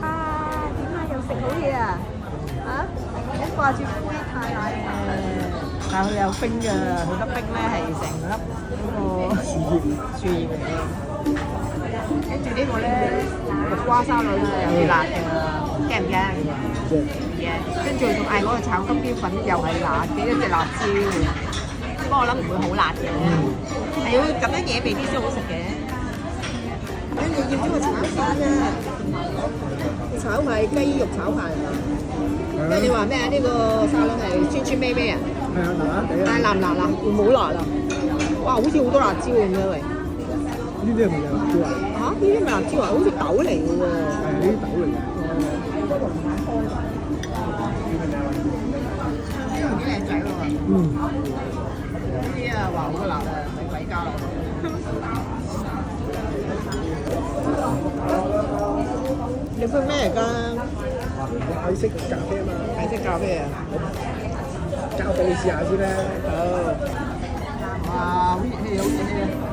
啊，點解又食好嘢啊？啊，一掛住杯太奶但係佢有冰㗎，佢粒冰咧係成粒嗰個樹葉嚟嘅。跟住呢個咧木瓜沙律咧有啲辣嘅，驚唔驚？驚。跟住仲嗌嗰個炒金標粉又係辣嘅，一隻辣椒。不過我諗唔會好辣嘅，係要咁樣野味啲先好食嘅。跟住要呢個炒飯啊，炒係雞肉炒飯啊。跟住你話咩啊？呢個沙律係酸酸味味啊？係啊，辣辣地啊！但係辣唔辣啊？會冇辣啊！哇，好似好多辣椒咁樣喂！呢啲係咪辣椒啊？嚇，呢啲咪辣椒啊？好似豆嚟嘅喎。係啊，呢啲豆嚟嘅。幾靚仔喎！呢啲啊話好辣啊，使鬼加落去。你杯咩嚟㗎？泰式咖啡啊嘛，泰式咖啡啊！交俾你試下先啦。好。哇，好熱氣，好熱氣啊！